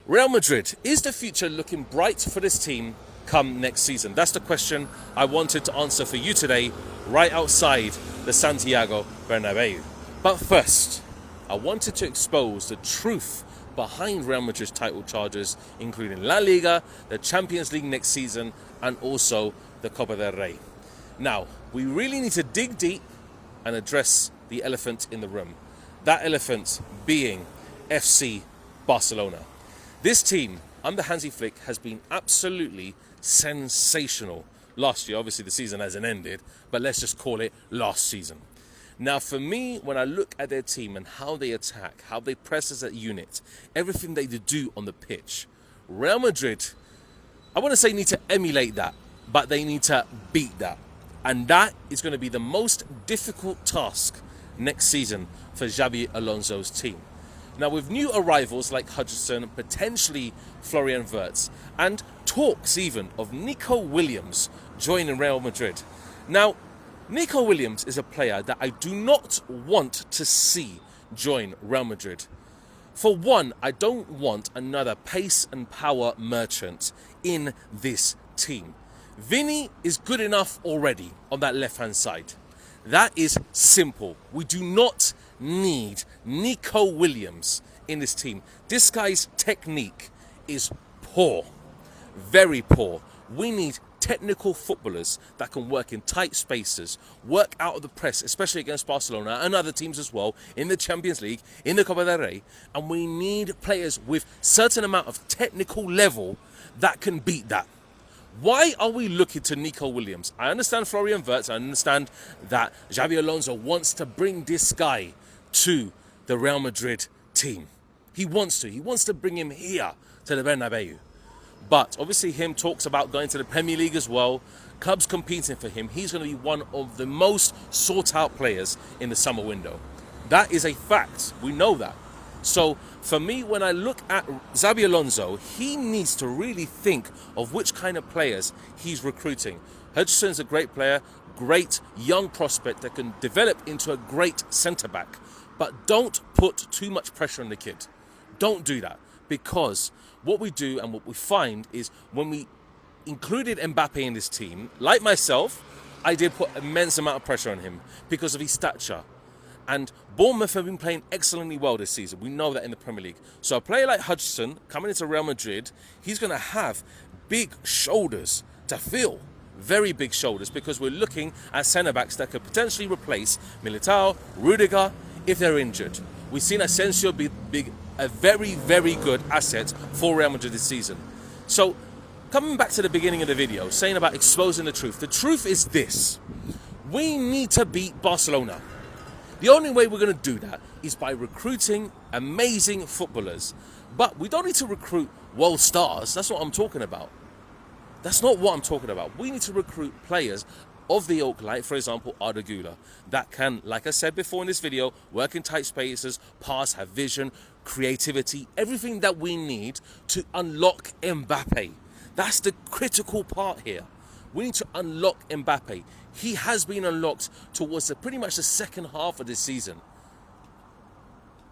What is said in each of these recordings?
Real Madrid, is the future looking bright for this team come next season? That's the question I wanted to answer for you today, right outside the Santiago Bernabéu. But first, I wanted to expose the truth behind Real Madrid's title charges, including LaLiga, the Champions League next season, and also the Copa del Rey. Now, we really need to dig deep and address the elephant in the room. That elephant being FC Barcelona. This team, under Hansi Flick, has been absolutely sensational last year. Obviously, the season hasn't ended, but let's just call it last season. Now, for me, when I look at their team and how they attack, how they press as a unit, everything they do on the pitch, Real Madrid, I want to say need to emulate that, but they need to beat that. And that is going to be the most difficult task next season for Xabi Alonso's team. Now, with new arrivals like Hutchinson, potentially Florian Wirtz, and talks even of Nico Williams joining Real Madrid. Now, Nico Williams is a player that I do not want to see join Real Madrid. For one, I don't want another pace and power merchant in this team. Vinny is good enough already on that left-hand side. That is simple. We do not need Nico Williams in this team. This guy's technique is poor, very poor. We need technical footballers that can work in tight spaces, work out of the press, especially against Barcelona and other teams as well, in the Champions League, in the Copa del Rey. And we need players with certain amount of technical level that can beat that. Why are we looking to Nico Williams? I understand Florian Wirtz. I understand that Xabi Alonso wants to bring this guy to the Real Madrid team. He wants to bring him here to the Bernabéu. But obviously him talks about going to the Premier League as well. Clubs competing for him. He's going to be one of the most sought out players in the summer window. That is a fact. We know that. So for me, when I look at Xabi Alonso, he needs to really think of which kind of players he's recruiting. Hutchinson's a great player, great young prospect that can develop into a great centre-back. But don't put too much pressure on the kid. Don't do that. Because what we do and what we find is when we included Mbappe in this team, like myself, I did put immense amount of pressure on him because of his stature. And Bournemouth have been playing excellently well this season. We know that in the Premier League. So a player like Hutchinson coming into Real Madrid, he's going to have big shoulders to fill. Very big shoulders, because we're looking at centre-backs that could potentially replace Militao, Rudiger, if they're injured. We've seen Asensio be a very, very good asset for Real Madrid this season. So coming back to the beginning of the video, saying about exposing the truth. The truth is this. We need to beat Barcelona. The only way we're going to do that is by recruiting amazing footballers. But we don't need to recruit world stars. That's what I'm talking about. That's not what I'm talking about. We need to recruit players of the ilk, like, for example, Arda Güler, that can, like I said before in this video, work in tight spaces, pass, have vision, creativity, everything that we need to unlock Mbappe. That's the critical part here. We need to unlock Mbappe. He has been unlocked towards pretty much the second half of this season.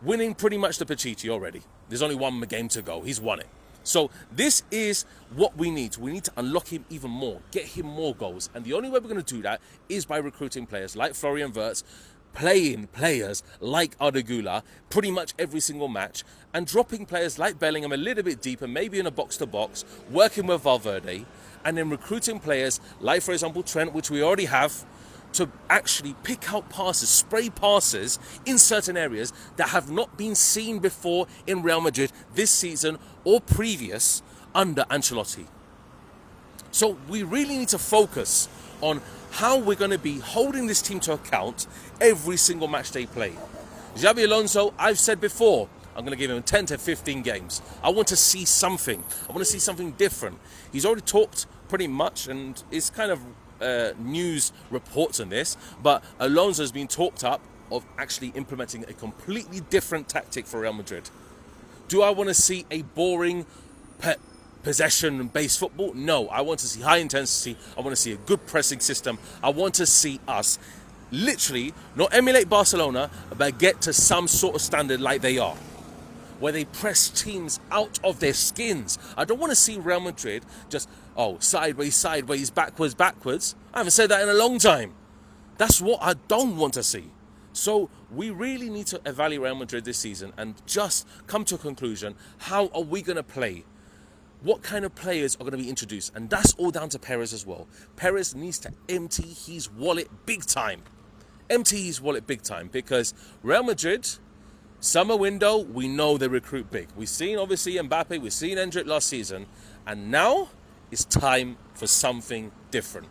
Winning pretty much the Pichichi already. There's only one game to go. He's won it. So this is what we need. We need to unlock him even more, get him more goals. And the only way we're going to do that is by recruiting players like Florian Wirtz, playing players like Arda Güler pretty much every single match, and dropping players like Bellingham a little bit deeper, maybe in a box-to-box, working with Valverde, and then recruiting players like, for example, Trent, which we already have, to actually pick out passes, spray passes in certain areas that have not been seen before in Real Madrid this season or previous under Ancelotti. So we really need to focus on how we're going to be holding this team to account every single match they play. Xabi Alonso, I've said before, I'm going to give him 10 to 15 games. I want to see something. I want to see something different. He's already talked pretty much, and it's kind of news reports on this, but Alonso has been talked up of actually implementing a completely different tactic for Real Madrid. Do I want to see a boring possession-based football? No, I want to see high intensity. I want to see a good pressing system. I want to see us literally not emulate Barcelona, but get to some sort of standard like they are. where they press teams out of their skins. I don't want to see Real Madrid just, sideways, sideways, backwards, backwards. I haven't said that in a long time. That's what I don't want to see. So we really need to evaluate Real Madrid this season and just come to a conclusion. How are we going to play? What kind of players are going to be introduced? And that's all down to Perez as well. Perez needs to empty his wallet big time. Empty his wallet big time, because Real Madrid, summer window, we know they recruit big. We've seen, obviously, Mbappe, we've seen Endrick last season. And now it's time for something different.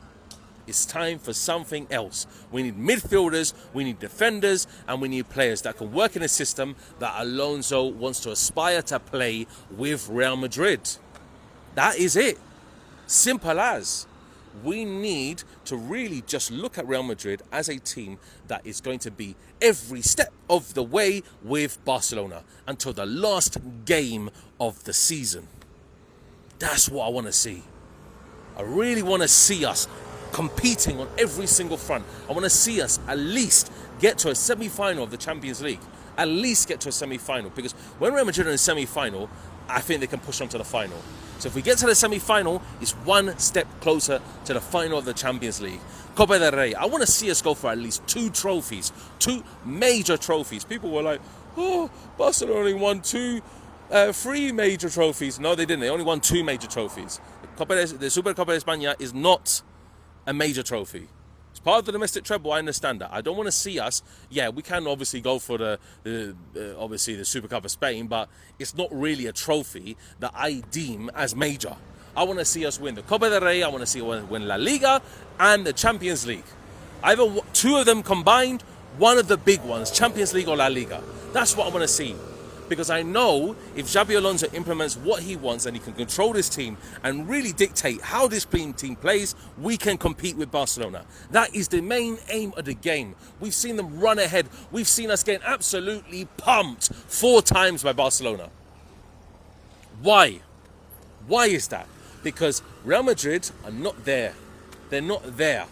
It's time for something else. We need midfielders, we need defenders, and we need players that can work in a system that Alonso wants to aspire to play with Real Madrid. That is it. Simple as. We need to really just look at Real Madrid as a team that is going to be every step of the way with Barcelona until the last game of the season. That's what I want to see. I really want to see us competing on every single front. I want to see us at least get to a semi-final of the Champions League. At least get to a semi-final, because when Real Madrid are in a semi-final, I think they can push on to the final. So if we get to the semi-final, it's one step closer to the final of the Champions League. Copa del Rey, I want to see us go for at least 2 trophies, 2 major trophies. People were like, Barcelona only won 3 major trophies. No, they didn't. They only won 2 major trophies. The Supercopa de España is not a major trophy. It's part of the domestic treble, I understand that. I don't want to see us, we can obviously go for obviously the Super Cup of Spain, but it's not really a trophy that I deem as major. I want to see us win the Copa del Rey, I want to see us win LaLiga and the Champions League. Either 2 of them combined, one of the big ones, Champions League or LaLiga. That's what I want to see. Because I know if Xabi Alonso implements what he wants and he can control this team and really dictate how this team plays, we can compete with Barcelona. That is the main aim of the game. We've seen them run ahead. We've seen us getting absolutely pumped 4 times by Barcelona. Why? Why is that? Because Real Madrid are not there. They're not there.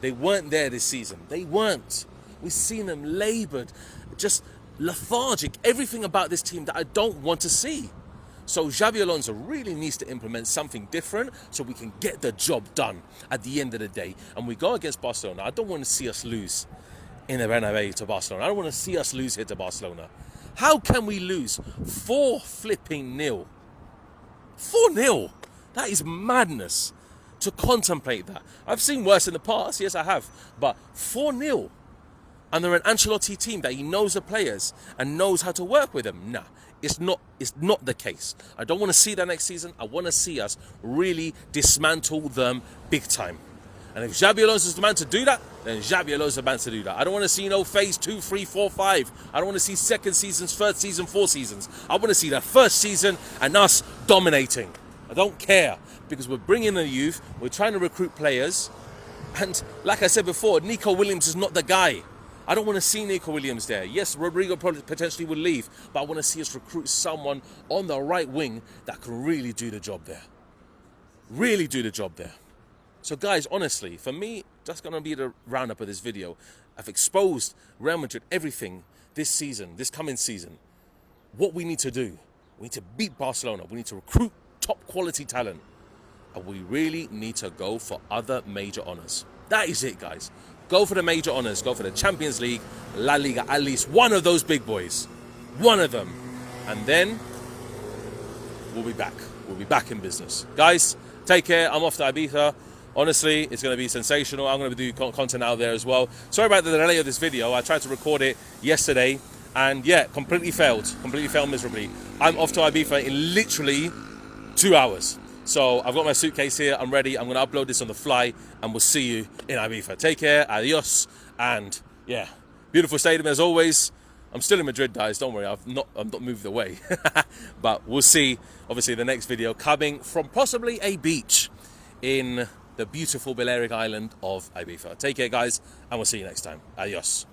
They weren't there this season. They weren't. We've seen them laboured, just lethargic, everything about this team that I don't want to see. So Xabi Alonso really needs to implement something different so we can get the job done at the end of the day. And we go against Barcelona. I don't want to see us lose in the Bernabéu to Barcelona. I don't want to see us lose here to Barcelona. How can we lose 4-0? 4-0. That is madness to contemplate that. I've seen worse in the past, yes I have, but 4-0. And they're an Ancelotti team that he knows the players and knows how to work with them. Nah, it's not the case. I don't want to see that next season. I want to see us really dismantle them big time. And if Xabi Alonso is the man to do that, then Xabi Alonso is the man to do that. I don't want to see phase 2, 3, 4, 5. I don't want to see second seasons, third season, 4 seasons. I want to see the first season and us dominating. I don't care, because we're bringing in the youth. We're trying to recruit players. And like I said before, Nico Williams is not the guy. I don't want to see Nico Williams there. Yes, Rodrigo potentially would leave, but I want to see us recruit someone on the right wing that can really do the job there. Really do the job there. So guys, honestly, for me, that's going to be the roundup of this video. I've exposed Real Madrid everything this season, this coming season. What we need to do. We need to beat Barcelona. We need to recruit top quality talent. And we really need to go for other major honours. That is it, guys. Go for the major honours. Go for the Champions League, LaLiga, at least one of those big boys. One of them. And then we'll be back. We'll be back in business. Guys, take care. I'm off to Ibiza. Honestly, it's going to be sensational. I'm going to do content out there as well. Sorry about the delay of this video. I tried to record it yesterday and completely failed. Completely failed miserably. I'm off to Ibiza in literally 2 hours. So I've got my suitcase here, I'm ready, I'm going to upload this on the fly, and we'll see you in Ibiza. Take care, adios, and beautiful stadium as always. I'm still in Madrid, guys, don't worry, I'm not moved away. But we'll see, obviously, the next video coming from possibly a beach in the beautiful Balearic island of Ibiza. Take care, guys, and we'll see you next time. Adios.